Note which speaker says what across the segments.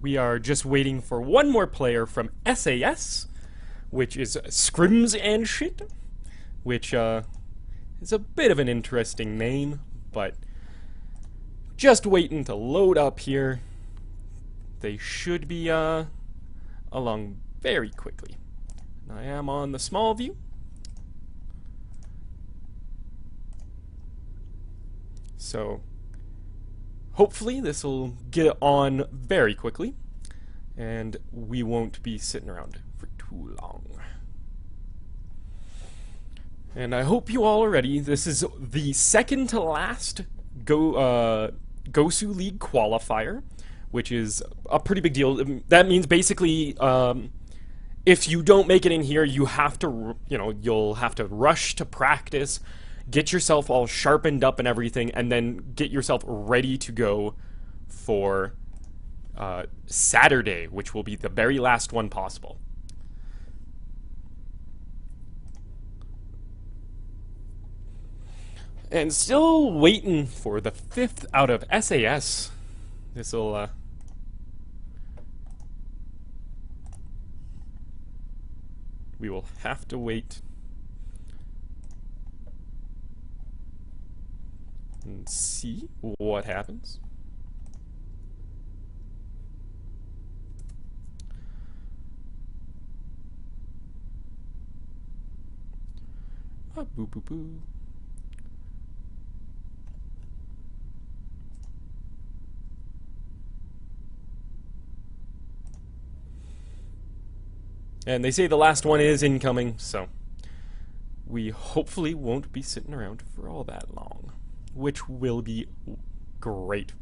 Speaker 1: we are just waiting for one more player from SAS, which is Scrims and Shit, which is a bit of an interesting name, but just waiting to load up here. They should be along very quickly. I am on the small view. So hopefully this will get on very quickly and we won't be sitting around for too long. And I hope you all are ready. This is the second to last Gosu League qualifier, which is a pretty big deal. That means basically if you don't make it in here, you have to, you'll have to rush to practice, get yourself all sharpened up and everything, and then get yourself ready to go for Saturday, which will be the very last one possible. And still waiting for the 5th out of SAS. This'll we will have to wait and see what happens. Boo boo boo. And they say the last one is incoming, so we hopefully won't be sitting around for all that long, which will be great.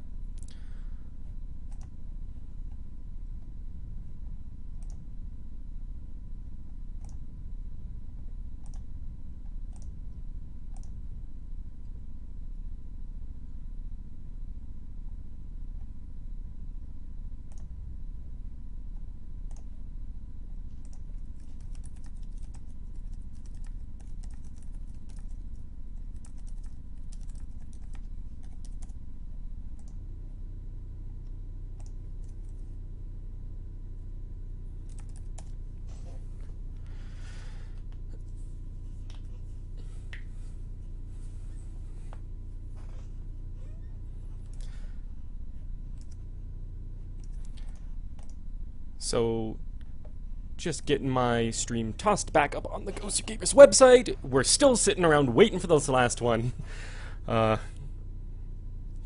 Speaker 1: So, just getting my stream tossed back up on the Gosu Gamers website. We're still sitting around waiting for this last one. One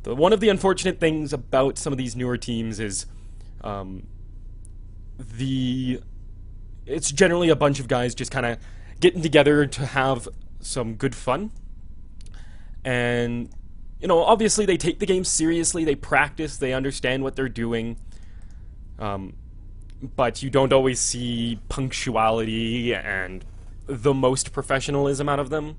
Speaker 1: of the unfortunate things about some of these newer teams is it's generally a bunch of guys just kind of getting together to have some good fun. And, obviously they take the game seriously, they practice, they understand what they're doing. But you don't always see punctuality and the most professionalism out of them.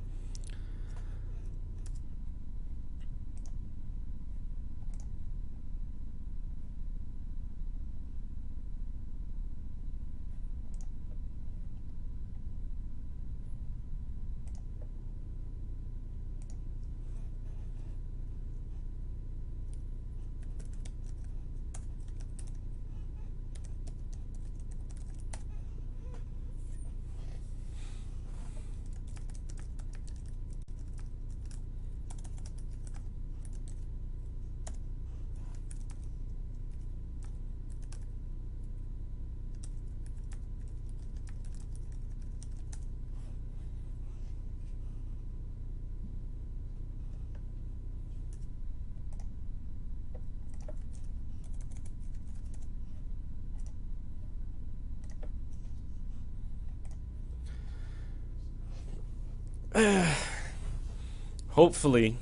Speaker 1: Hopefully,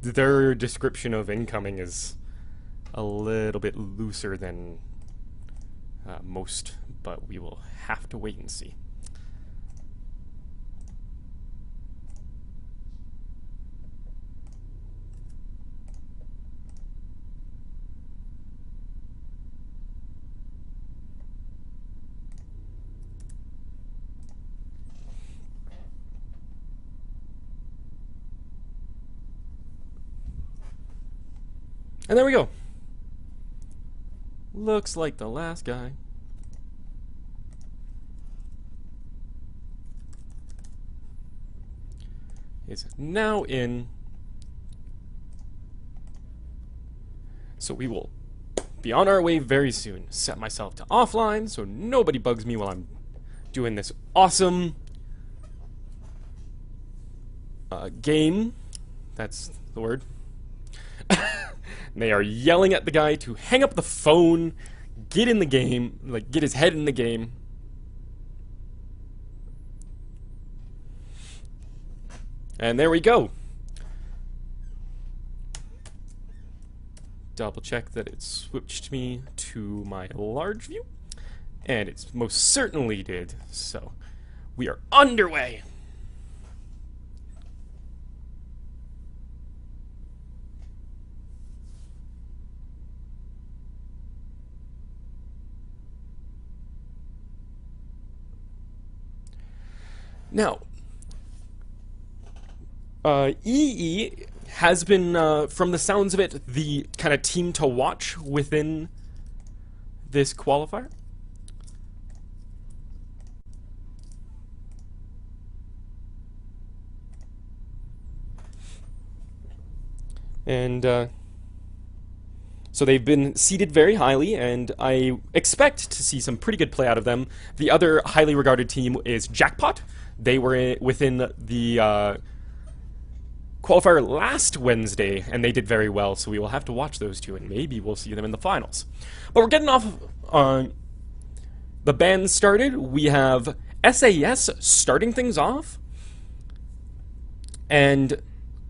Speaker 1: their description of incoming is a little bit looser than most, but we will have to wait and see. And there we go. Looks like the last guy. Is now in. So we will be on our way very soon. Set myself to offline so nobody bugs me while I'm doing this awesome game. That's the word. They are yelling at the guy to hang up the phone, get in the game, like get his head in the game. And there we go. Double check that it switched me to my large view. And it most certainly did. So we are underway. Now, EE has been, from the sounds of it, the kind of team to watch within this qualifier. And so they've been seeded very highly, and I expect to see some pretty good play out of them. The other highly regarded team is Jackpot. They were within the qualifier last Wednesday, and they did very well, so we will have to watch those two, and maybe we'll see them in the finals. But we're getting off the band started. We have SAS starting things off, and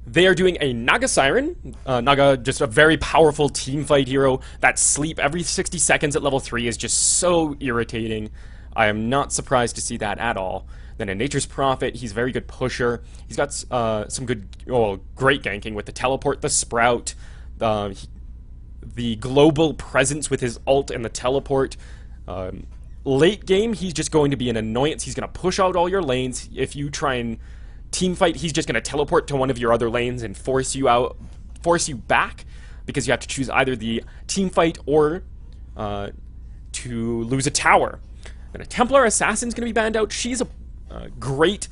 Speaker 1: they are doing a Naga Siren. Naga, just a very powerful team fight hero. That sleep every 60 seconds at level 3 is just so irritating. I am not surprised to see that at all. Then a Nature's Prophet, he's a very good pusher. He's got some good, great ganking with the teleport, the sprout, the global presence with his ult and the teleport. Late game, he's just going to be an annoyance. He's going to push out all your lanes. If you try and team fight, he's just going to teleport to one of your other lanes and force you back, because you have to choose either the team fight or to lose a tower. Then a Templar Assassin's going to be banned out. She's a great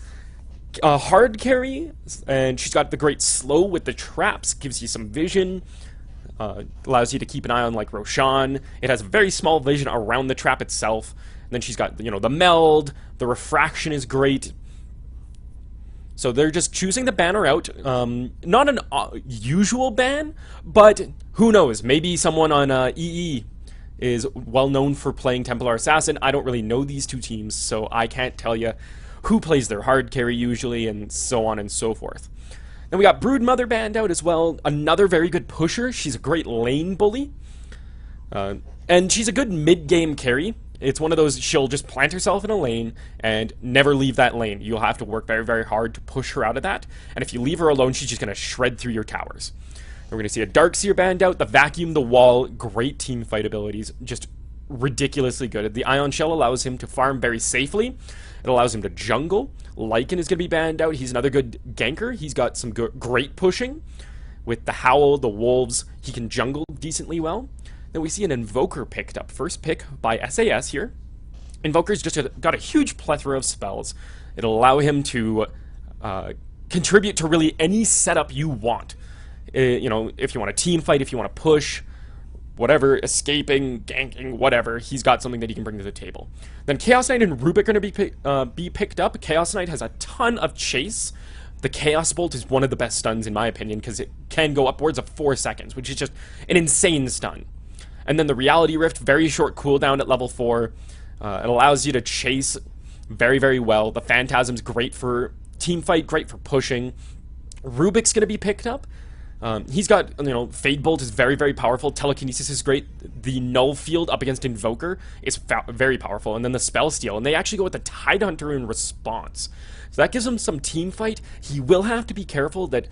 Speaker 1: hard carry, and she's got the great slow with the traps, gives you some vision, allows you to keep an eye on like Roshan. It has a very small vision around the trap itself. And then she's got, the meld, the refraction is great. So they're just choosing to ban her out. Not an usual ban, but who knows? Maybe someone on EE is well known for playing Templar Assassin. I don't really know these two teams, so I can't tell you who plays their hard carry usually, and so on and so forth. Then we got Broodmother banned out as well. Another very good pusher. She's a great lane bully. And she's a good mid-game carry. It's one of those, she'll just plant herself in a lane and never leave that lane. You'll have to work very, very hard to push her out of that. And if you leave her alone, she's just going to shred through your towers. We're going to see a Darkseer banned out. The Vacuum, the Wall, great team fight abilities. Just ridiculously good. The Ion Shell allows him to farm very safely. It allows him to jungle. Lycan is going to be banned out. He's another good ganker. He's got some great pushing. With the Howl, the Wolves, he can jungle decently well. Then we see an Invoker picked up. First pick by SAS here. Invoker's just got a huge plethora of spells. It'll allow him to contribute to really any setup you want. If you want to team fight, if you want to push, whatever, escaping, ganking, whatever, he's got something that he can bring to the table. Then Chaos Knight and Rubik are going to be picked up. Chaos Knight has a ton of chase. The Chaos Bolt is one of the best stuns in my opinion, because it can go upwards of 4 seconds, which is just an insane stun. And then the Reality Rift, very short cooldown at level 4. It allows you to chase very, very well. The Phantasm's great for team fight, great for pushing. Rubik's going to be picked up. He's got, Fade Bolt is very, very powerful. Telekinesis is great. The Null Field up against Invoker is very powerful. And then the Spell Steal. And they actually go with the Tidehunter in response. So that gives him some team fight. He will have to be careful that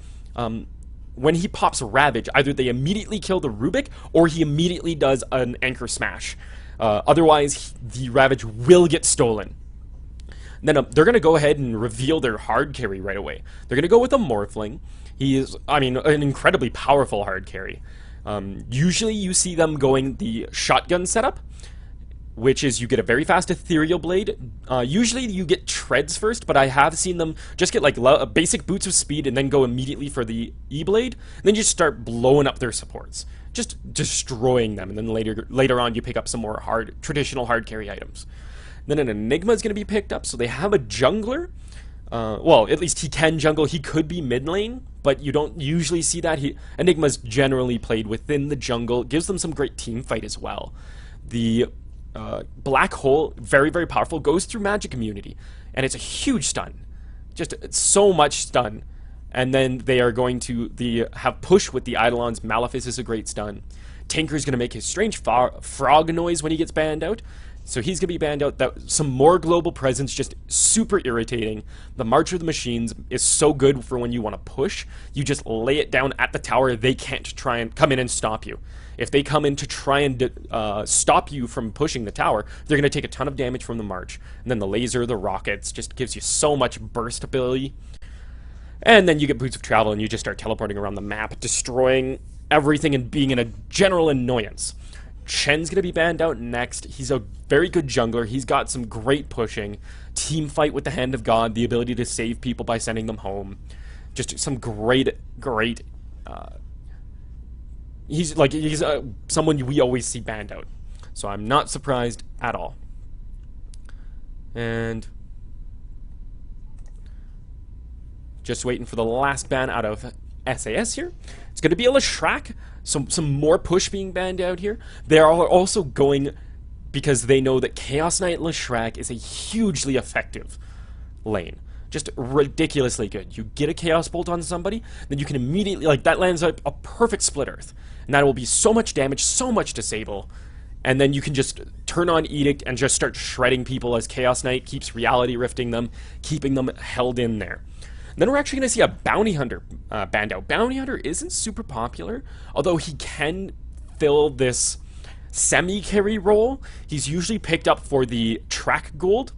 Speaker 1: when he pops Ravage, either they immediately kill the Rubik or he immediately does an Anchor Smash. Otherwise, the Ravage will get stolen. Then they're going to go ahead and reveal their hard carry right away. They're going to go with a Morphling. He is, an incredibly powerful hard carry. Usually you see them going the shotgun setup, which is you get a very fast ethereal blade. Usually you get treads first, but I have seen them just get like basic boots of speed and then go immediately for the E-blade. And then you just start blowing up their supports, just destroying them. And then later on you pick up some more traditional hard carry items. Then an Enigma is going to be picked up, so they have a jungler. Well, at least he can jungle. He could be mid lane, but you don't usually see that. Enigma's generally played within the jungle. It gives them some great team fight as well. The Black Hole, very, very powerful, goes through magic immunity, and it's a huge stun. Just so much stun. And then they are going to have push with the Eidolons. Malefice is a great stun. Tinker's going to make his strange frog noise when he gets banned out. So he's going to be banned out. Some more global presence, just super irritating. The March of the Machines is so good for when you want to push. You just lay it down at the tower. They can't try and come in and stop you. If they come in to try and stop you from pushing the tower, they're going to take a ton of damage from the March. And then the laser, the rockets, just gives you so much burst ability. And then you get Boots of Travel and you just start teleporting around the map, destroying everything and being in a general annoyance. Chen's going to be banned out next. He's a very good jungler. He's got some great pushing. Team fight with the Hand of God, the ability to save people by sending them home. Just some great... he's someone we always see banned out. So I'm not surprised at all. And... just waiting for the last ban out of SAS here. It's going to be a Leshrac. Some more push being banned out here. They are also going because they know that Chaos Knight Leshrac is a hugely effective lane. Just ridiculously good. You get a Chaos Bolt on somebody, then you can immediately, like, that lands a perfect Split Earth. And that will be so much damage, so much disable. And then you can just turn on Edict and just start shredding people as Chaos Knight keeps reality rifting them, keeping them held in there. Then we're actually going to see a Bounty Hunter banned out. Bounty Hunter isn't super popular, although he can fill this semi-carry role. He's usually picked up for the track gold.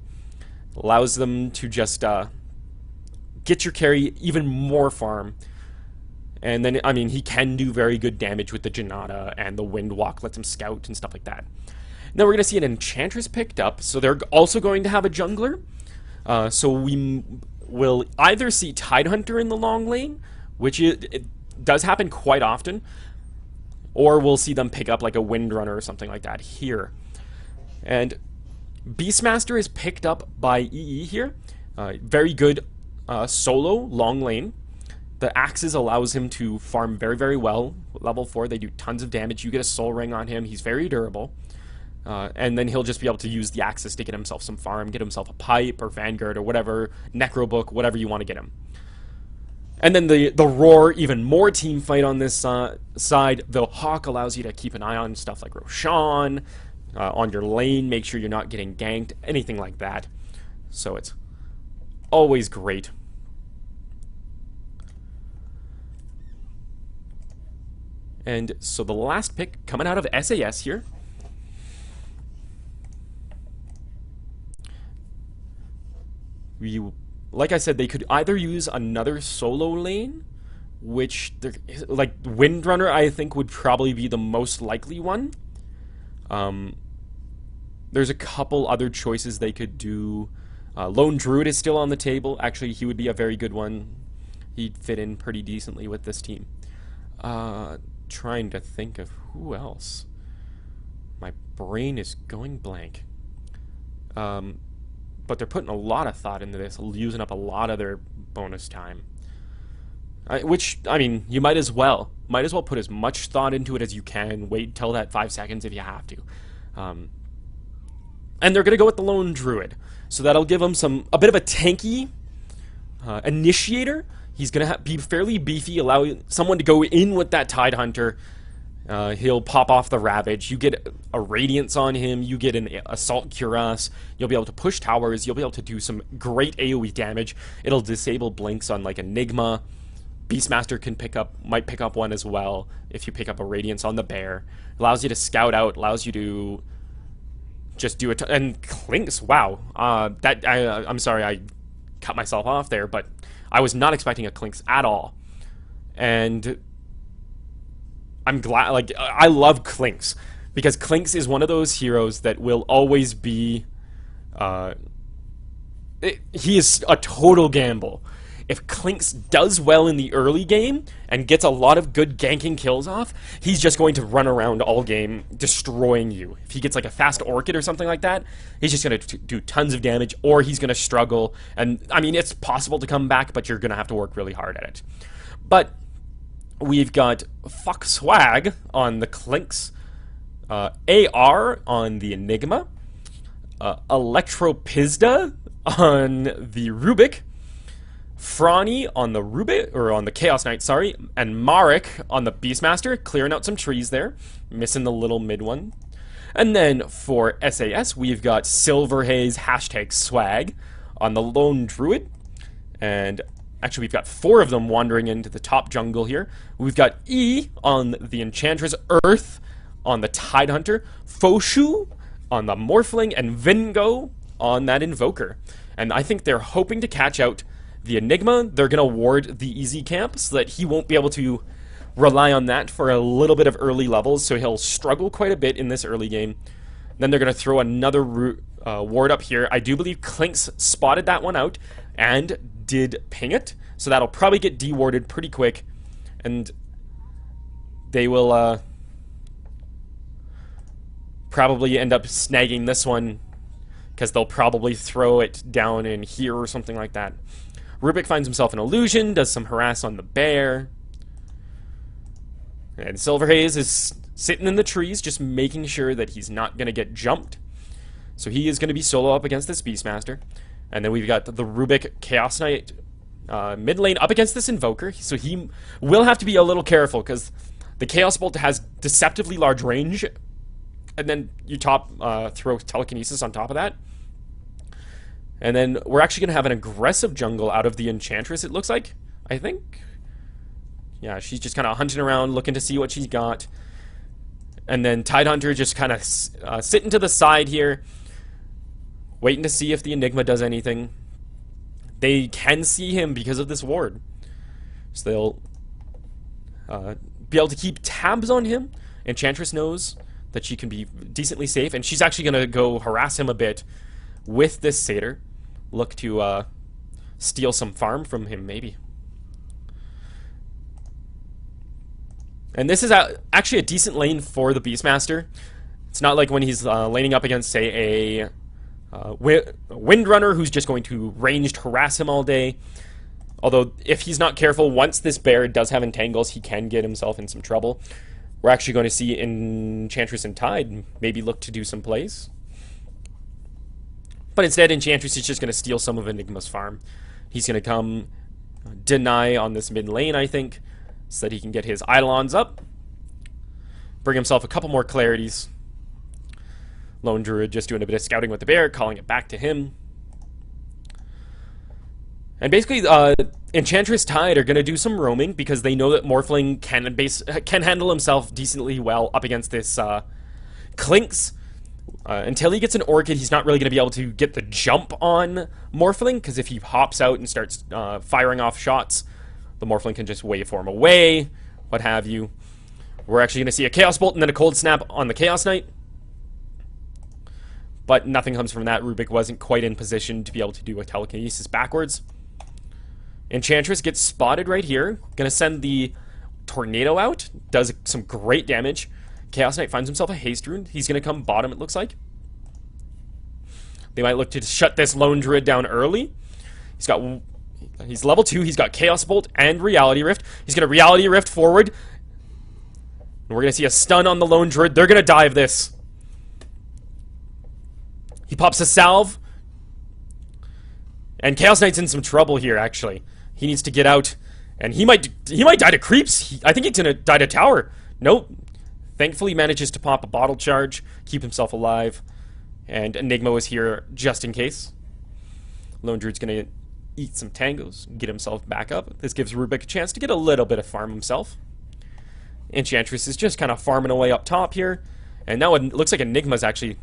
Speaker 1: Allows them to just get your carry even more farm. And then, I mean, he can do very good damage with the Janata, and the Windwalk lets him scout and stuff like that. Then we're going to see an Enchantress picked up, so they're also going to have a jungler. So we will either see Tidehunter in the long lane, which it does happen quite often, or we'll see them pick up like a Windrunner or something like that here. And Beastmaster is picked up by EE here. Very good solo long lane. The Axes allows him to farm very, very well. Level 4, they do tons of damage. You get a Soul Ring on him. He's very durable. And then he'll just be able to use the Axis to get himself some farm, get himself a Pipe or Vanguard or whatever, Necrobook, whatever you want to get him. And then the Roar, even more team fight on this side. The Hawk allows you to keep an eye on stuff like Roshan, on your lane, make sure you're not getting ganked, anything like that. So it's always great. And so the last pick coming out of SAS here. Like I said, they could either use another solo lane, which, like, Windrunner, I think, would probably be the most likely one. There's a couple other choices they could do. Lone Druid is still on the table. Actually, he would be a very good one. He'd fit in pretty decently with this team. Trying to think of who else. My brain is going blank. But they're putting a lot of thought into this, using up a lot of their bonus time. Which, I mean, you might as well. Might as well put as much thought into it as you can. Wait till that 5 seconds if you have to. And they're going to go with the Lone Druid. So that'll give him a bit of a tanky initiator. He's going to be fairly beefy, allow someone to go in with that Tidehunter. He'll pop off the Ravage. You get a Radiance on him. You get an Assault Cuirass. You'll be able to push towers. You'll be able to do some great AoE damage. It'll disable blinks on like Enigma. Beastmaster might pick up one as well if you pick up a Radiance on the Bear. Allows you to scout out. Allows you to just do it. And Clinks, wow. I'm sorry I cut myself off there, but I was not expecting a Clinks at all. And I'm glad, like, I love Clinks, because Clinks is one of those heroes that will always be, he is a total gamble. If Clinks does well in the early game and gets a lot of good ganking kills off, he's just going to run around all game destroying you. If he gets like a fast Orchid or something like that, he's just going to do tons of damage, or he's going to struggle. And I mean, it's possible to come back, but you're going to have to work really hard at it. But we've got Fuck Swag on the Clinks, AR on the Enigma, Electropizda on the Rubik, Franny on the Rubik, or on the Chaos Knight, sorry, and Marek on the Beastmaster, clearing out some trees there, missing the little mid one. And then for SAS, we've got Silverhaze #swag on the Lone Druid, and actually we've got 4 of them wandering into the top jungle here. We've got E on the Enchantress, Earth on the Tidehunter, Foshu on the Morphling, and Vingo on that Invoker. And I think they're hoping to catch out the Enigma. They're going to ward the easy camp so that he won't be able to rely on that for a little bit of early levels, so he'll struggle quite a bit in this early game. Then they're going to throw another ward up here. I do believe Clinks spotted that one out and did ping it, so that'll probably get dewarded pretty quick, and they will probably end up snagging this one, because they'll probably throw it down in here or something like that. Rubik finds himself an illusion, does some harass on the bear. And Silverhaze is sitting in the trees, just making sure that he's not going to get jumped. So he is going to be solo up against this Beastmaster. And then we've got the Rubik Chaos Knight mid lane up against this Invoker. So he will have to be a little careful, because the Chaos Bolt has deceptively large range. And then you throw Telekinesis on top of that. And then we're actually going to have an aggressive jungle out of the Enchantress, it looks like, I think. Yeah, she's just kind of hunting around, looking to see what she's got. And then Tidehunter just kind of sitting to the side here, waiting to see if the Enigma does anything. They can see him because of this ward. So they'll be able to keep tabs on him. Enchantress knows that she can be decently safe, and she's actually going to go harass him a bit with this Satyr. Look to steal some farm from him, maybe. And this is actually a decent lane for the Beastmaster. It's not like when he's laning up against, say, a Windrunner who's just going to ranged harass him all day. Although, if he's not careful, once this bear does have entangles, he can get himself in some trouble. We're actually going to see Enchantress and Tide maybe look to do some plays. But instead, Enchantress is just going to steal some of Enigma's farm. He's going to come deny on this mid lane, I think, so that he can get his Eidolons up. Bring himself a couple more clarities. Lone Druid just doing a bit of scouting with the bear, calling it back to him. And basically, Enchantress Tide are going to do some roaming, because they know that Morphling can handle himself decently well up against this Clinks. Until he gets an Orchid, he's not really going to be able to get the jump on Morphling, because if he hops out and starts firing off shots, the Morphling can just waveform away, what have you. We're actually going to see a Chaos Bolt and then a Cold Snap on the Chaos Knight. But nothing comes from that. Rubik wasn't quite in position to be able to do a Telekinesis backwards. Enchantress gets spotted right here. Gonna send the Tornado out. Does some great damage. Chaos Knight finds himself a Haste Rune. He's gonna come bottom, it looks like. They might look to shut this Lone Druid down early. He's level 2. He's got Chaos Bolt and Reality Rift. He's gonna Reality Rift forward. And we're gonna see a stun on the Lone Druid. They're gonna dive this. He pops a Salve. And Chaos Knight's in some trouble here, actually. He needs to get out. And he might die to creeps. I think he's gonna die to tower. Nope. Thankfully manages to pop a bottle charge, keep himself alive. And Enigma was here just in case. Lone Druid's gonna eat some tangos, get himself back up. This gives Rubik a chance to get a little bit of farm himself. Enchantress is just kind of farming away up top here. And now it looks like Enigma's actually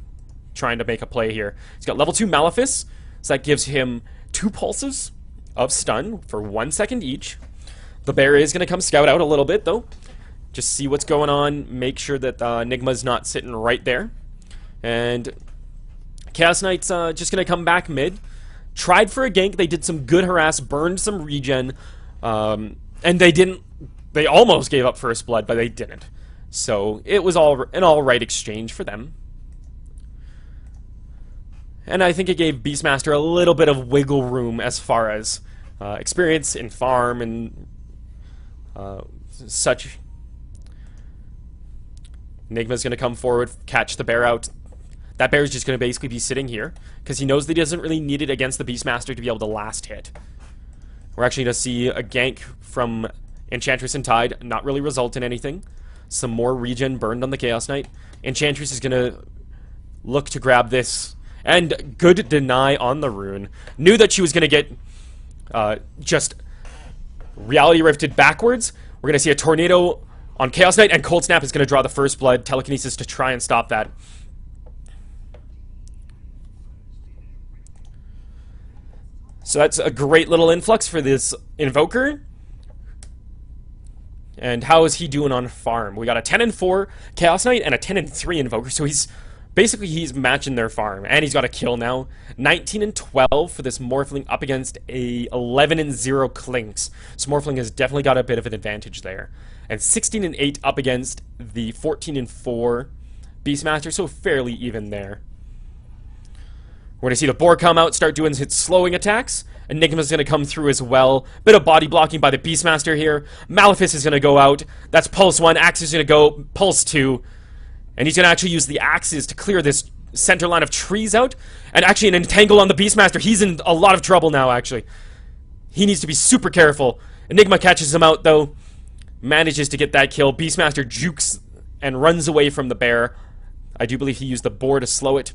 Speaker 1: trying to make a play here. He's got level 2 Malefice, so that gives him 2 pulses of stun for 1 second each. The bear is going to come scout out a little bit, though. Just see what's going on. Make sure that Enigma's not sitting right there. And Chaos Knight's just going to come back mid. Tried for a gank. They did some good harass. Burned some regen. And they didn't... They almost gave up first blood, but they didn't. So it was an all-right exchange for them. And I think it gave Beastmaster a little bit of wiggle room as far as experience in farm and such. Enigma's going to come forward, catch the bear out. That bear is just going to basically be sitting here, because he knows that he doesn't really need it against the Beastmaster to be able to last hit. We're actually going to see a gank from Enchantress and Tide, not really result in anything. Some more regen burned on the Chaos Knight. Enchantress is going to look to grab this. And good deny on the rune. Knew that she was going to get just reality rifted backwards. We're going to see a tornado on Chaos Knight, and Cold Snap is going to draw the first blood. Telekinesis to try and stop that. So that's a great little influx for this Invoker. And how is he doing on farm? We got a 10-4 Chaos Knight and a 10-3 Invoker, so he's matching their farm, and he's got a kill now. 19-12 for this Morphling up against a 11-0 Clinks. So Morphling has definitely got a bit of an advantage there. And 16-8 up against the 14-4 Beastmaster, so fairly even there. We're going to see the Boar come out, start doing his slowing attacks. Enigma's going to come through as well. Bit of body blocking by the Beastmaster here. Malefice is going to go out. That's Pulse 1. Axe is going to go Pulse 2. And he's going to actually use the axes to clear this center line of trees out. And actually an entangle on the Beastmaster. He's in a lot of trouble now, actually. He needs to be super careful. Enigma catches him out, though. Manages to get that kill. Beastmaster jukes and runs away from the bear. I do believe he used the boar to slow it.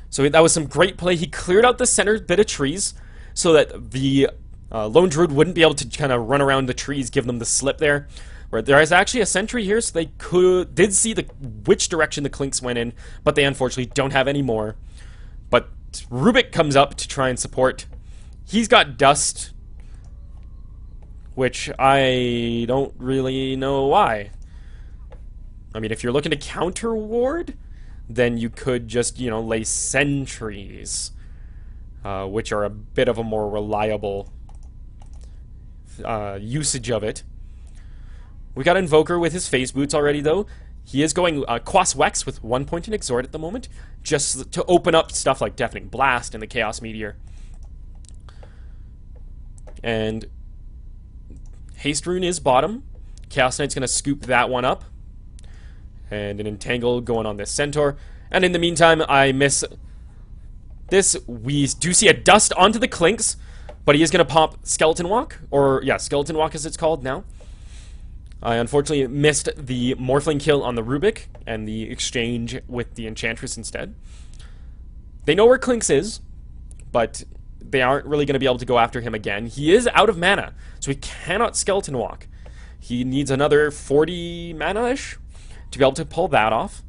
Speaker 1: So that was some great play. He cleared out the center bit of trees so that the Lone Druid wouldn't be able to kind of run around the trees, give them the slip there. Where there is actually a sentry here, so they did see which direction the Clinks went in, but they unfortunately don't have any more. But Rubik comes up to try and support. He's got Dust, which I don't really know why. I mean, if you're looking to counter ward, then you could just, lay sentries, which are a bit of a more reliable usage of it. We got Invoker with his phase boots already, though. He is going Quas Wex with 1 point in Exhort at the moment, just to open up stuff like Deafening Blast and the Chaos Meteor. And Haste Rune is bottom. Chaos Knight's going to scoop that one up. And an Entangle going on this Centaur. And in the meantime, I miss this. We do see a Dust onto the Clinks, but he is going to pop Skeleton Walk. Or, yeah, Skeleton Walk as it's called now. I unfortunately missed the Morphling kill on the Rubik and the exchange with the Enchantress instead. They know where Clinks is, but they aren't really going to be able to go after him again. He is out of mana, so he cannot Skeleton Walk. He needs another 40 mana-ish to be able to pull that off.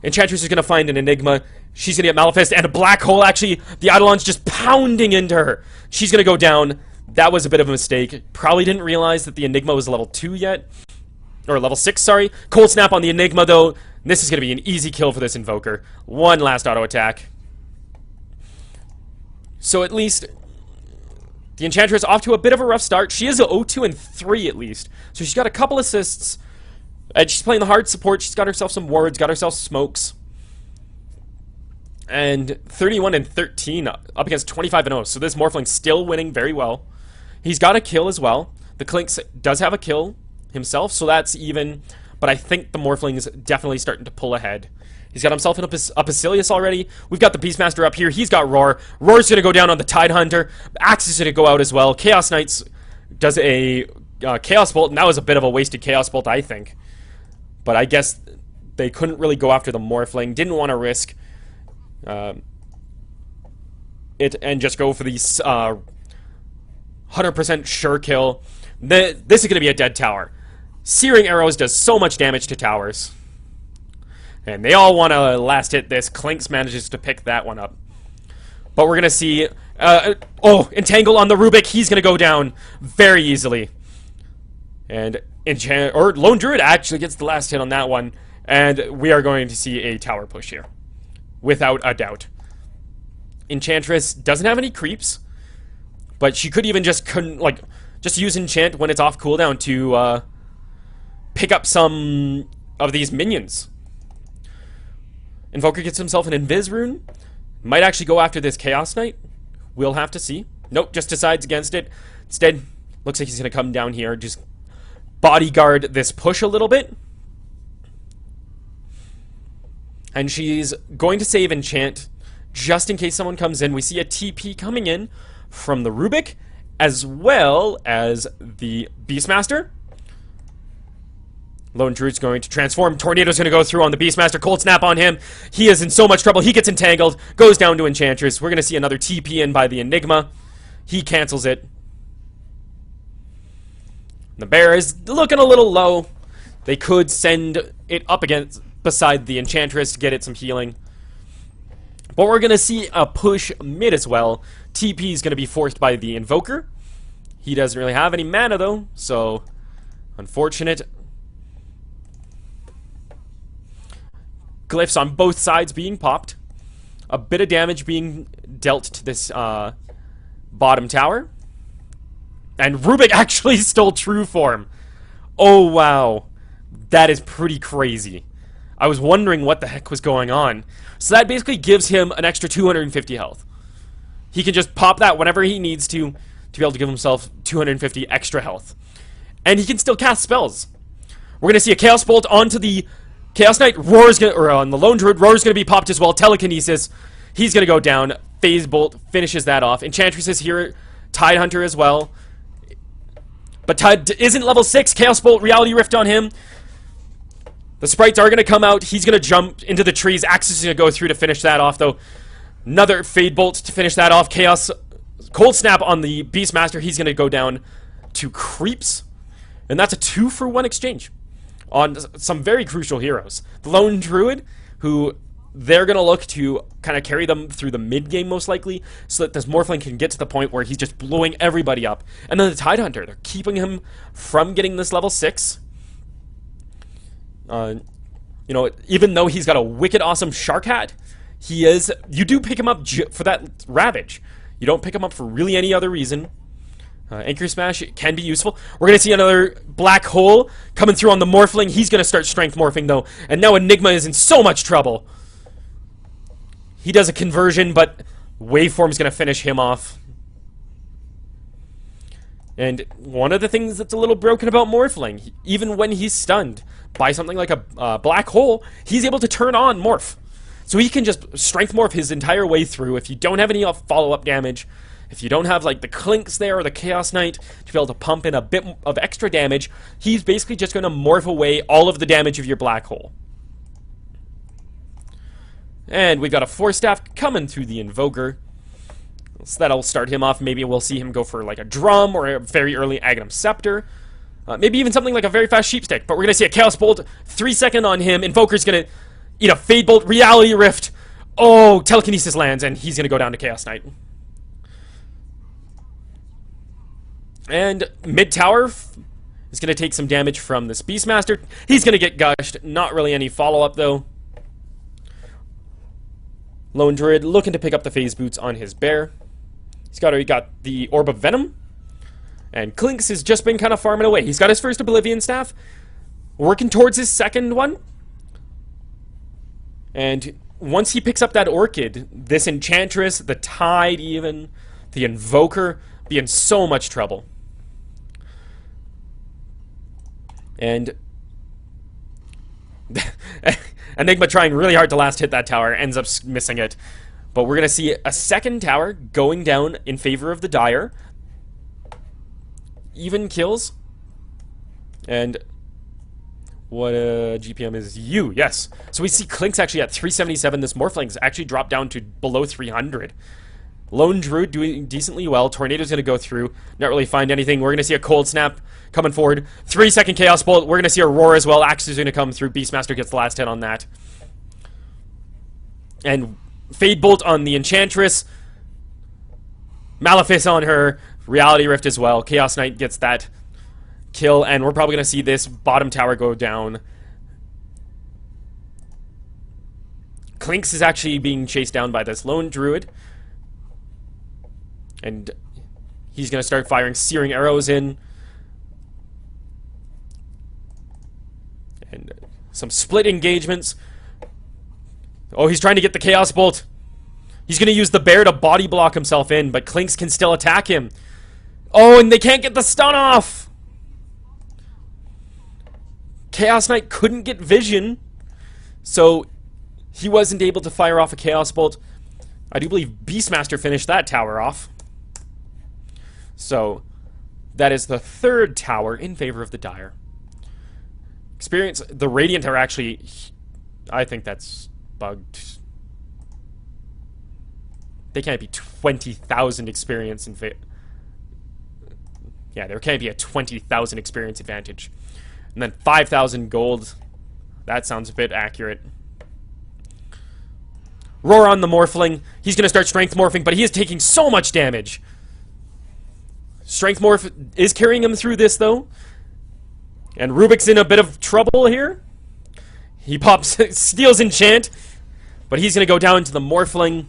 Speaker 1: Enchantress is going to find an Enigma. She's going to get Malefice and a Black Hole. Actually, the Eidolon's just pounding into her. She's going to go down. That was a bit of a mistake. Probably didn't realize that the Enigma was level 2 yet. Or level 6, sorry. Cold Snap on the Enigma, though. This is going to be an easy kill for this Invoker. One last auto attack. So at least the Enchantress off to a bit of a rough start. She is a 0-2 and 3 at least. So she's got a couple assists. And she's playing the hard support. She's got herself some wards, got herself smokes. And 31 and 13 up against 25 and 0. So this Morphling's still winning very well. He's got a kill as well. The Clinks does have a kill himself, so that's even. But I think the Morphling's definitely starting to pull ahead. He's got himself a Basilius already. We've got the Beastmaster up here. He's got Roar. Roar's going to go down on the Tidehunter. Axe is going to go out as well. Chaos Knights does a Chaos Bolt, and that was a bit of a wasted Chaos Bolt, I think. But I guess they couldn't really go after the Morphling. Didn't want to risk it and just go for these 100% sure kill. This is going to be a dead tower. Searing Arrows does so much damage to towers. And they all want to last hit this. Clinks manages to pick that one up. But we're going to see... Entangle on the Rubik. He's going to go down very easily. And Lone Druid actually gets the last hit on that one, and we are going to see a tower push here, without a doubt. Enchantress doesn't have any creeps, but she could even just use enchant when it's off cooldown to pick up some of these minions. Invoker gets himself an Invis rune. Might actually go after this Chaos Knight. We'll have to see. Nope, just decides against it. Instead, looks like he's going to come down here, just bodyguard this push a little bit. And she's going to save enchant just in case someone comes in. We see a TP coming in from the Rubik, as well as the Beastmaster. Lone Druid's going to transform. Tornado's going to go through on the Beastmaster. Cold Snap on him. He is in so much trouble. He gets entangled. Goes down to Enchantress. We're going to see another TP in by the Enigma. He cancels it. The bear is looking a little low. They could send it up against beside the Enchantress to get it some healing. But we're going to see a push mid as well. TP is going to be forced by the Invoker. He doesn't really have any mana though, so unfortunate. Glyphs on both sides being popped. A bit of damage being dealt to this bottom tower. And Rubik actually stole true form. Oh, wow. That is pretty crazy. I was wondering what the heck was going on. So that basically gives him an extra 250 health. He can just pop that whenever he needs to be able to give himself 250 extra health. And he can still cast spells. We're going to see a Chaos Bolt onto the Chaos Knight. On the Lone Druid, Roar's going to be popped as well. Telekinesis. He's going to go down. Phase Bolt finishes that off. Enchantress is here. Tidehunter as well. But Tide isn't level 6. Chaos Bolt, Reality Rift on him. The sprites are going to come out. He's going to jump into the trees. Axis is going to go through to finish that off, though. Another Fade Bolt to finish that off. Chaos Cold Snap on the Beastmaster. He's going to go down to Creeps. And that's a 2-for-1 exchange on some very crucial heroes. The Lone Druid, who they're going to look to kind of carry them through the mid-game most likely, so that this Morphling can get to the point where he's just blowing everybody up. And then the Tidehunter, they're keeping him from getting this level 6. You know, even though he's got a wicked awesome Shark Hat, you do pick him up for that Ravage. You don't pick him up for really any other reason. Anchor Smash can be useful. We're going to see another Black Hole coming through on the Morphling. He's going to start Strength Morphing, though. And now Enigma is in so much trouble. He does a conversion, but Waveform's going to finish him off. And one of the things that's a little broken about Morphling, even when he's stunned by something like a Black Hole, he's able to turn on Morph. So he can just Strength Morph his entire way through if you don't have any follow-up damage. If you don't have, like, the Clinks there or the Chaos Knight to be able to pump in a bit of extra damage, he's basically just going to morph away all of the damage of your Black Hole. And we've got a Force Staff coming through the Invoker. So that'll start him off. Maybe we'll see him go for, like, a Drum or a very early Aghanim Scepter. Maybe even something like a very fast Sheepstick. But we're going to see a Chaos Bolt, 3-second on him. Invoker's going to eat a Fade Bolt, Reality Rift. Oh, Telekinesis lands, and he's going to go down to Chaos Knight. And mid-tower is going to take some damage from this Beastmaster. He's going to get gushed. Not really any follow-up, though. Lone Druid looking to pick up the Phase Boots on his bear. He's already got the Orb of Venom. And Clinks has just been kind of farming away. He's got his first Oblivion Staff. Working towards his second one. And once he picks up that Orchid, this Enchantress, the Tide even, the Invoker, be in so much trouble. And Enigma trying really hard to last hit that tower, ends up missing it. But we're going to see a second tower going down in favor of the Dire. Even kills. And what GPM is you? Yes. So we see Clink's actually at 377. This Morphling's actually dropped down to below 300. Lone Druid doing decently well. Tornado's going to go through. Not really find anything. We're going to see a Cold Snap coming forward. 3-second Chaos Bolt. We're going to see a Roar as well. Axe is going to come through. Beastmaster gets the last hit on that. And Fade Bolt on the Enchantress. Malefice on her. Reality Rift as well. Chaos Knight gets that kill, and we're probably going to see this bottom tower go down. Clinks is actually being chased down by this lone druid. And he's going to start firing searing arrows in. And some split engagements. Oh, he's trying to get the Chaos Bolt. He's going to use the bear to body block himself in, but Clinks can still attack him. Oh, and they can't get the stun off. Chaos Knight couldn't get vision, so he wasn't able to fire off a Chaos Bolt. I do believe Beastmaster finished that tower off. So, that is the third tower in favor of the Dire. Experience, the Radiant are actually, I think that's bugged. They can't be 20,000 experience in yeah, there can't be a 20,000 experience advantage. And then 5,000 gold. That sounds a bit accurate. Roar on the Morphling. He's going to start Strength Morphing, but he is taking so much damage. Strength Morph is carrying him through this, though. And Rubik's in a bit of trouble here. He pops, steals Enchant, but he's going to go down to the Morphling.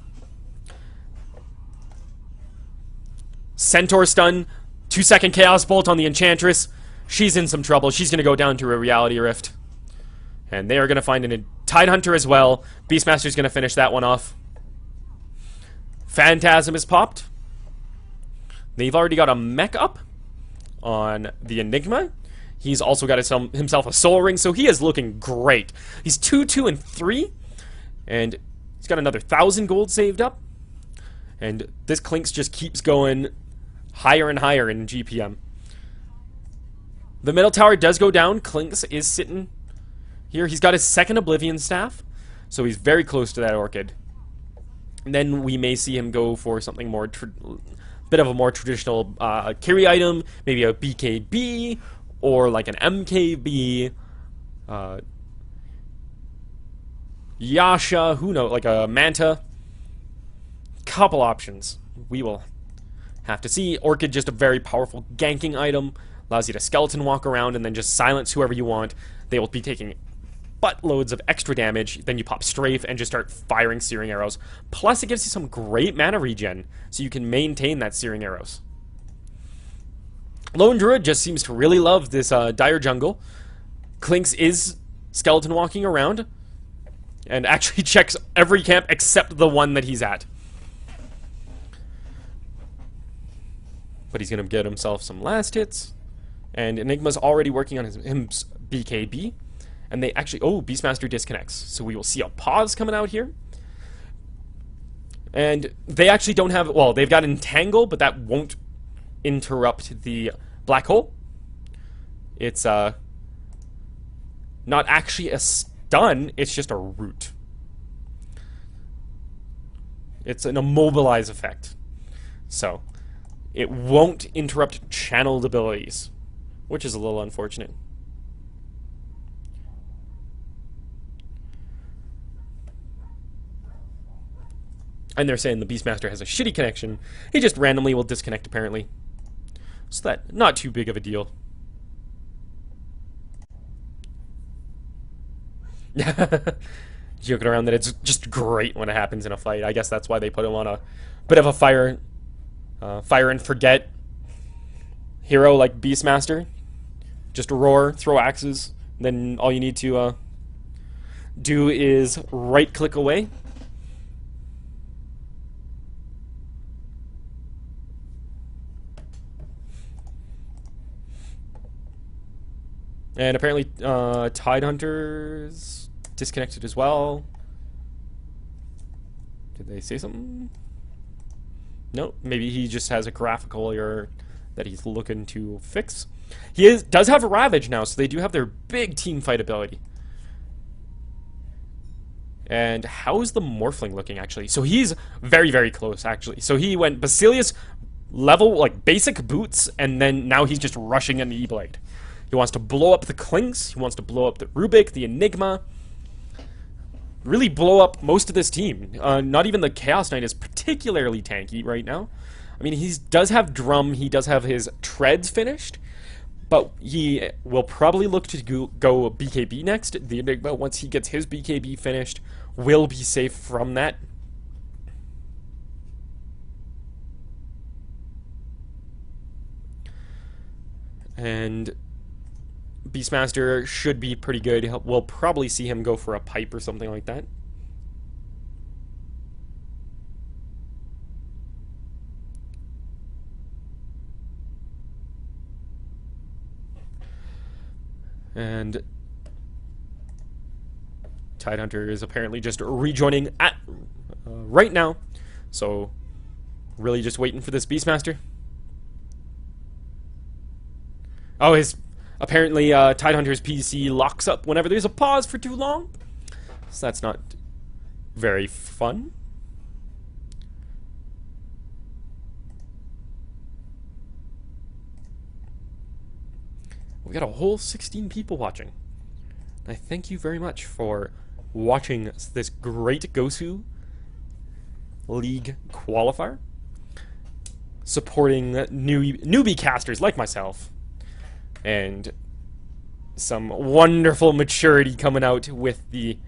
Speaker 1: Centaur Stun. 2-second Chaos Bolt on the Enchantress. She's in some trouble. She's going to go down to a Reality Rift. And they are going to find a Tidehunter as well. Beastmaster's going to finish that one off. Phantasm is popped. They've already got a mech up on the Enigma. He's also got himself a Soul Ring, so he is looking great. He's 2, 2, and 3. And he's got another 1,000 gold saved up. And this Clinks just keeps going higher and higher in GPM. The middle tower does go down. Clinks is sitting here. He's got his second Oblivion Staff, so he's very close to that Orchid. And then we may see him go for something more, bit of a more traditional carry item, maybe a BKB, or like an MKB, Yasha, who knows, like a Manta. Couple options. We will have to see. Orchid, just a very powerful ganking item. Allows you to skeleton walk around and then just silence whoever you want. They will be taking buttloads of extra damage. Then you pop Strafe and just start firing Searing Arrows. Plus, it gives you some great mana regen, so you can maintain that Searing Arrows. Lone Druid just seems to really love this Dire jungle. Clinks is skeleton walking around and actually checks every camp except the one that he's at. But he's going to get himself some last hits. And Enigma's already working on his BKB. And they actually... Oh, Beastmaster disconnects. So we will see a pause coming out here. And they actually don't have... Well, they've got Entangle, but that won't interrupt the Black Hole. It's not actually a stun. It's just a root. It's an immobilize effect. So... it won't interrupt channeled abilities, which is a little unfortunate. And they're saying the Beastmaster has a shitty connection. He just randomly will disconnect, apparently. So that, not too big of a deal. Joking around that it's just great when it happens in a fight. I guess that's why they put him on a bit of a fire and forget hero like Beastmaster. Just roar, throw axes, then all you need to do is right click away. And apparently Tidehunter's disconnected as well. Did they say something? No, maybe he just has a graphical error that he's looking to fix. He does have a Ravage now, so they do have their big team fight ability. And how is the Morphling looking, actually? So he's very, very close, actually. So he went Basilius level, like, basic boots, and then now he's just rushing an E-Blade. He wants to blow up the Clinks, he wants to blow up the Rubik, the Enigma. Really blow up most of this team. Not even the Chaos Knight is particularly tanky right now. I mean, he does have Drum, he does have his Treads finished, But he will probably look to go BKB next. The Enigma, once he gets his BKB finished, will be safe from that. And Beastmaster should be pretty good. We'll probably see him go for a pipe or something like that. And Tidehunter is apparently just rejoining at right now. So really just waiting for this Beastmaster. Oh, apparently Tidehunter's PC locks up whenever there's a pause for too long. So that's not very fun. We got a whole 16 people watching. I thank you very much for watching this great Gosu League qualifier. Supporting newbie casters like myself. And some wonderful maturity coming out with the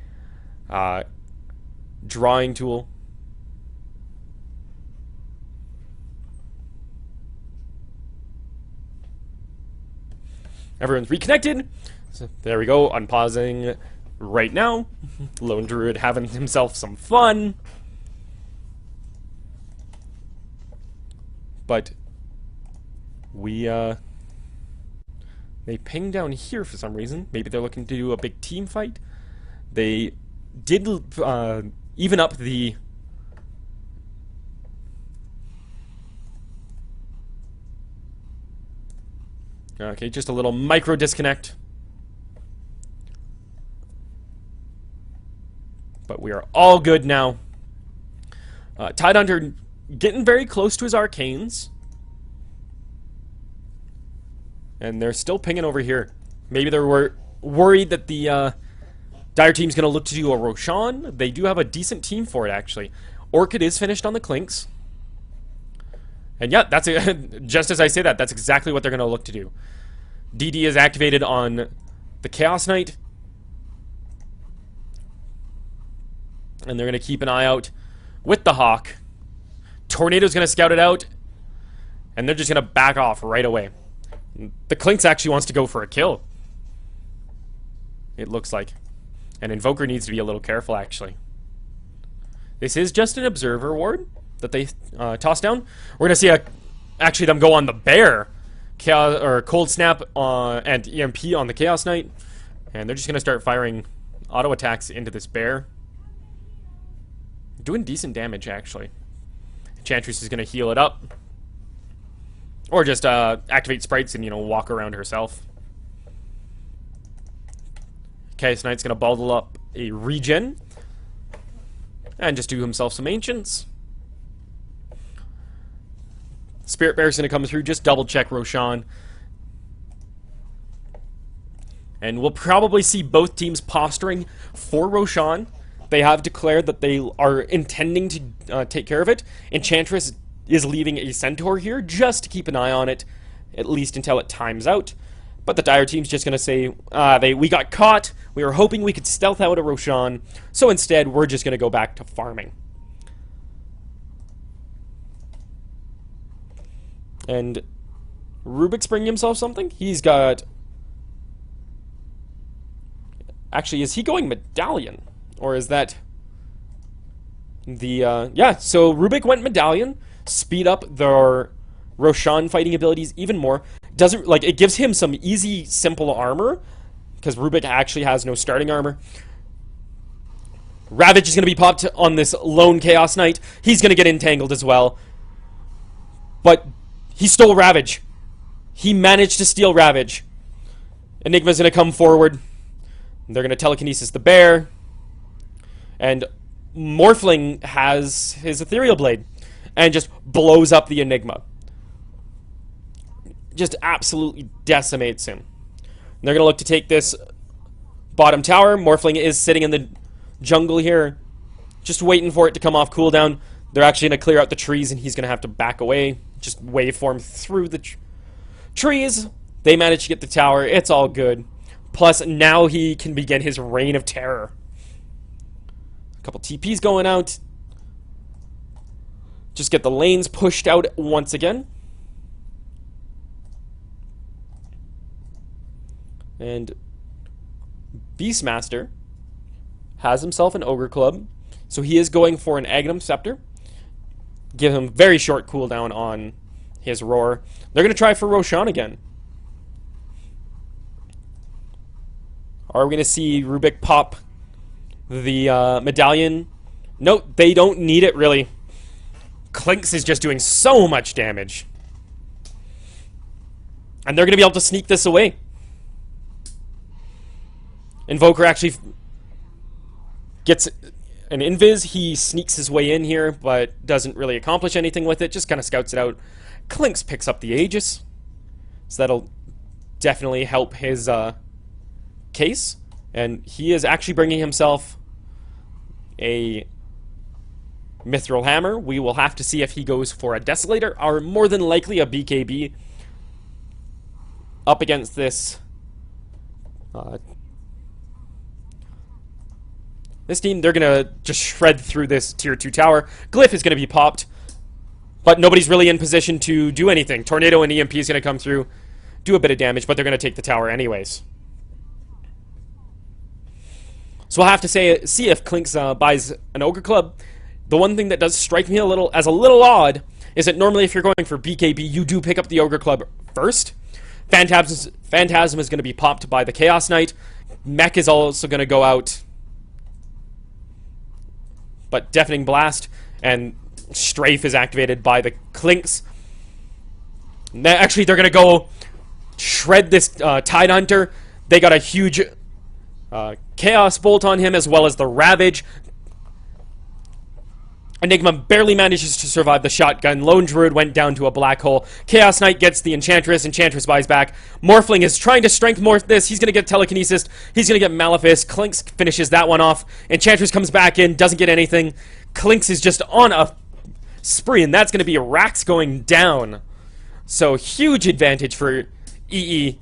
Speaker 1: drawing tool. Everyone's reconnected. So there we go, unpausing right now. Lone Druid having himself some fun. But we they pinged down here for some reason. Maybe they're looking to do a big team fight. They did even up the okay, just a little micro disconnect. But we are all good now. Tidehunter getting very close to his arcanes. And they're still pinging over here. Maybe they were worried that the Dire team's going to look to do a Roshan. They do have a decent team for it, actually. Orchid is finished on the Clinks. And yeah, that's just as I say that, that's exactly what they're going to look to do. DD is activated on the Chaos Knight. And they're going to keep an eye out with the Hawk. Tornado's going to scout it out. And they're just going to back off right away. The Clinks actually wants to go for a kill. It looks like. And Invoker needs to be a little careful, actually. This is just an Observer ward that they toss down. We're going to see actually them go on the Bear. Chaos, or Cold Snap and EMP on the Chaos Knight. And they're just going to start firing auto attacks into this Bear. Doing decent damage, actually. Enchantress is going to heal it up. Or just activate sprites and, walk around herself. Chaos Knight's going to bottle up a regen. And just do himself some Ancients. Spirit Bear's going to come through, just double check Roshan. And we'll probably see both teams posturing for Roshan. They have declared that they are intending to take care of it. Enchantress is leaving a Centaur here just to keep an eye on it, at least until it times out. But the Dire team's just going to say, we got caught. We were hoping we could stealth out a Roshan. So instead, we're just going to go back to farming. And Rubik's bringing himself something. He's got... Actually, is he going Medallion? Or is that... the, yeah, so Rubik went Medallion. Speed up their Roshan fighting abilities even more. Doesn't, like, it gives him some easy, simple armor. Because Rubik actually has no starting armor. Ravage is going to be popped on this lone Chaos Knight. He's going to get entangled as well. But... he stole Ravage. He managed to steal Ravage. Enigma's going to come forward. They're going to telekinesis the Bear. And Morphling has his Ethereal Blade. And just blows up the Enigma. Just absolutely decimates him. And they're going to look to take this bottom tower. Morphling is sitting in the jungle here. Just waiting for it to come off cooldown. They're actually going to clear out the trees and he's going to have to back away. Just waveform through the trees. They managed to get the tower. It's all good. Plus, now he can begin his reign of terror. A couple TPs going out. Just get the lanes pushed out once again. And Beastmaster has himself an Ogre Club. So he is going for an Aghanim Scepter. Give him very short cooldown on his Roar. They're going to try for Roshan again. Are we going to see Rubik pop the medallion? No, they don't need it, really. Clinks is just doing so much damage. And they're going to be able to sneak this away. Invoker actually gets an invis. He sneaks his way in here, but doesn't really accomplish anything with it. Just kind of scouts it out. Clinks picks up the Aegis. So that'll definitely help his case. And he is actually bringing himself a Mithril Hammer. We will have to see if he goes for a Desolator or more than likely a BKB up against this this team. They're going to just shred through this tier 2 tower. Glyph is going to be popped, but nobody's really in position to do anything. Tornado and EMP is going to come through, do a bit of damage, but they're going to take the tower anyways. So we'll have to see if Clinks buys an Ogre Club. The one thing that does strike me a little odd is that normally if you're going for BKB, you do pick up the Ogre Club first. Phantasm is going to be popped by the Chaos Knight. Mech is also going to go out. But Deafening Blast and Strafe is activated by the Clinks. Actually, they're going to go shred this Tide Hunter. They got a huge Chaos Bolt on him, as well as the Ravage. Enigma barely manages to survive the shotgun. Lone Druid went down to a black hole. Chaos Knight gets the Enchantress. Enchantress buys back. Morphling is trying to strength morph this. He's going to get Telekinesis. He's going to get Malefice. Clinks finishes that one off. Enchantress comes back in. Doesn't get anything. Clinks is just on a spree, and that's going to be Rax going down. So huge advantage for EE.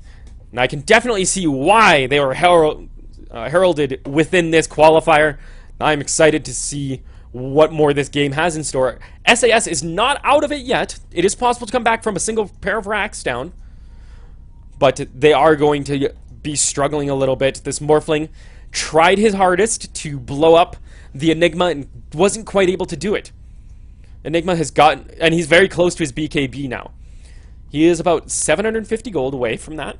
Speaker 1: And I can definitely see why they were heralded within this qualifier. I'm excited to see what more this game has in store. SAS is not out of it yet. It is possible to come back from a single pair of racks down, but they are going to be struggling a little bit. This Morphling tried his hardest to blow up the Enigma and wasn't quite able to do it. Enigma has gotten, and he's very close to his BKB now. He is about 750 gold away from that.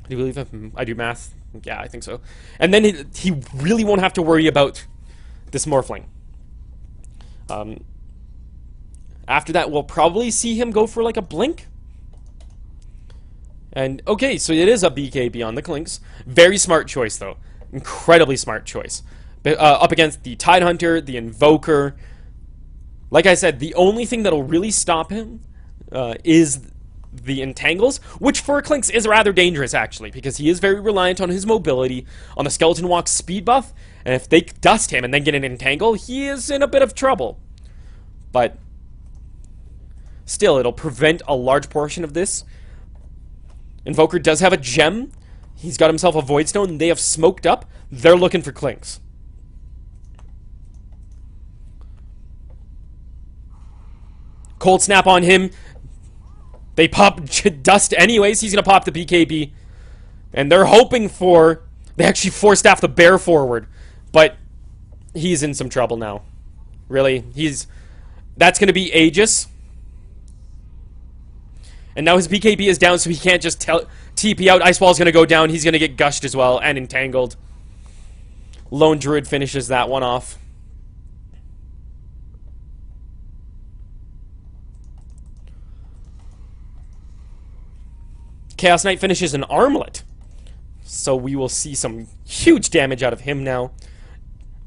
Speaker 1: Do you believe I do math? Yeah, I think so. And then he really won't have to worry about this Morphling. After that, we'll probably see him go for like a Blink. And okay, so it is a BKB on the Clinks. Very smart choice, though. Incredibly smart choice. Up against the Tide Hunter, the Invoker. Like I said, the only thing that'll really stop him is the Entangles, which for Clinks is rather dangerous, actually, because he is very reliant on his mobility, on the Skeleton Walk speed buff, and if they dust him and then get an Entangle, he is in a bit of trouble. But still, it'll prevent a large portion of this. Invoker does have a gem. He's got himself a Void Stone. They have smoked up. They're looking for Clinks. Cold Snap on him. They pop dust anyways. He's going to pop the BKB. And they're hoping for... They actually force staff the bear forward. But he's in some trouble now. Really. That's going to be Aegis. And now his BKB is down, so he can't just TP out. Ice Wall's going to go down. He's going to get gushed as well and entangled. Lone Druid finishes that one off. Chaos Knight finishes an Armlet. So we will see some huge damage out of him now.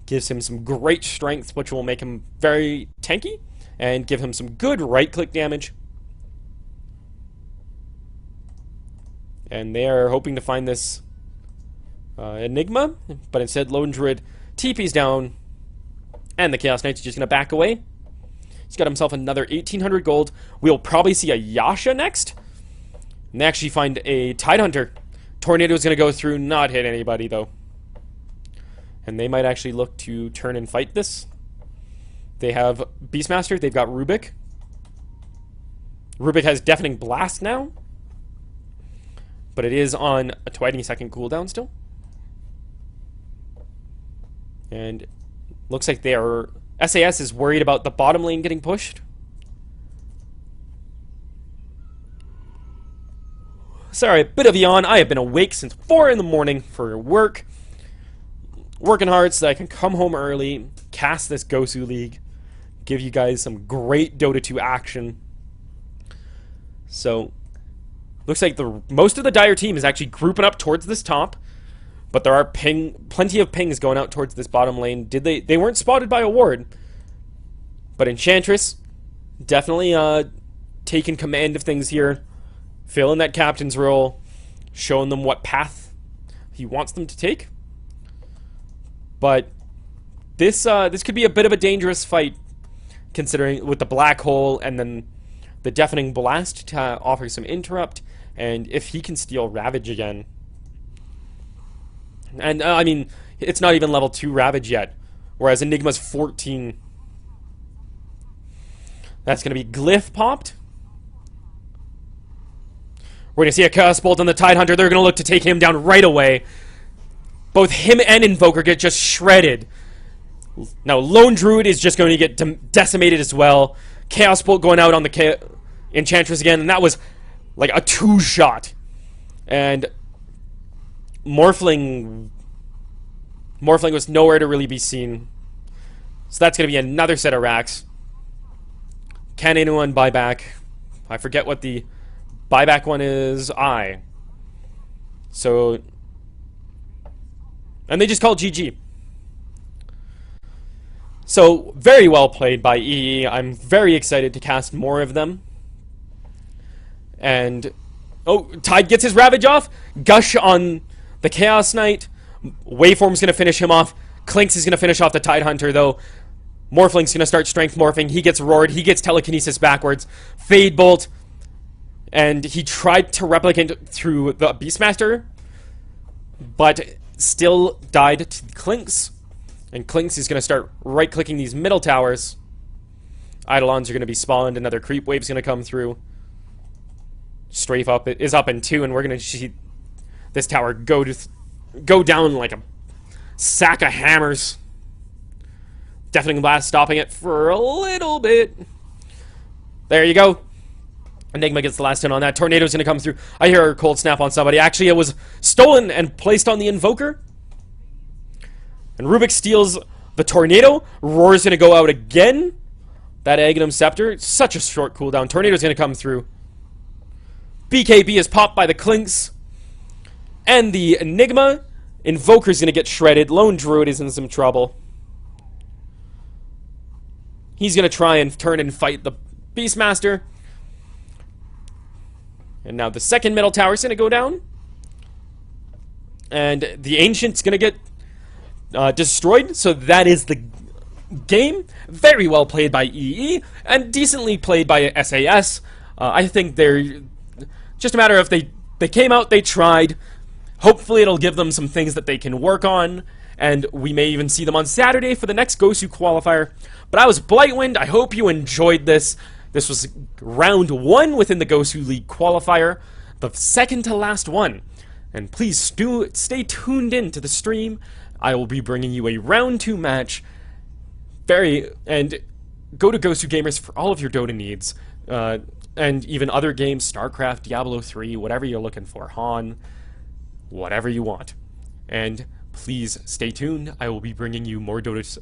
Speaker 1: Gives him some great strength, which will make him very tanky. And give him some good right-click damage. And they are hoping to find this Enigma. But instead, Lone Druid TP's down. And the Chaos Knight's just going to back away. He's got himself another 1,800 gold. We'll probably see a Yasha next. And they actually find a Tidehunter. Tornado's going to go through, not hit anybody, though. And they might actually look to turn and fight this. They have Beastmaster. They've got Rubik. Rubik has Deafening Blast now. But it is on a 20-second cooldown still. And looks like they are... SAS is worried about the bottom lane getting pushed. Sorry, a bit of a yawn. I have been awake since 4 in the morning for work. Working hard so that I can come home early, cast this Gosu League, give you guys some great Dota 2 action. So, looks like most of the Dire team is actually grouping up towards this top, but there are plenty of pings going out towards this bottom lane. They weren't spotted by a ward, but Enchantress definitely taking command of things here, filling that captain's role, showing them what path he wants them to take. But this could be a bit of a dangerous fight, considering with the black hole and then the deafening blast to offer some interrupt, and if he can steal Ravage again. And I mean, it's not even level 2 Ravage yet, whereas Enigma's 14. That's going to be Glyph popped. We're going to see a Chaos Bolt on the Tidehunter. They're going to look to take him down right away. Both him and Invoker get just shredded. Now, Lone Druid is just going to get decimated as well. Chaos Bolt going out on the Enchantress again, and that was like a 2-shot. And Morphling was nowhere to really be seen. So that's going to be another set of racks. Can anyone buy back? I forget what the buyback one is. So, and they just called GG. So, very well played by EE. I'm very excited to cast more of them. And, oh, Tide gets his Ravage off. Gush on the Chaos Knight. Waveform's going to finish him off. Clinks is going to finish off the Tidehunter, though. Morphling's going to start strength morphing. He gets roared. He gets telekinesis backwards. Fade Bolt. And he tried to replicate through the Beastmaster, but still died to Clinks. And Clinks is going to start right-clicking these middle towers. Eidolons are going to be spawned. Another creep wave's going to come through. Strafe up is up in 2, and we're going to see this tower go down like a sack of hammers. Deafening Blast stopping it for a little bit. There you go. Enigma gets the last hit on that. Tornado's going to come through. I hear a cold snap on somebody. Actually, it was stolen and placed on the Invoker. And Rubik steals the Tornado. Roar's going to go out again. That Aghanim Scepter. Such a short cooldown. Tornado's going to come through. BKB is popped by the Clinks. And the Enigma. Invoker's going to get shredded. Lone Druid is in some trouble. He's going to try and turn and fight the Beastmaster. And now the second middle tower is going to go down. And the Ancient's going to get destroyed. So that is the game. Very well played by EE. And decently played by SAS. I think they're just a matter of they came out, they tried. Hopefully it'll give them some things that they can work on. And we may even see them on Saturday for the next Gosu qualifier. But I was Blightwind. I hope you enjoyed this. This was round 1 within the Gosu League qualifier, the second to last one. And please stay tuned in to the stream. I will be bringing you a round 2 match. And go to Gosu Gamers for all of your Dota needs. And even other games, StarCraft, Diablo 3, whatever you're looking for, Han, whatever you want. And please stay tuned. I will be bringing you more Dota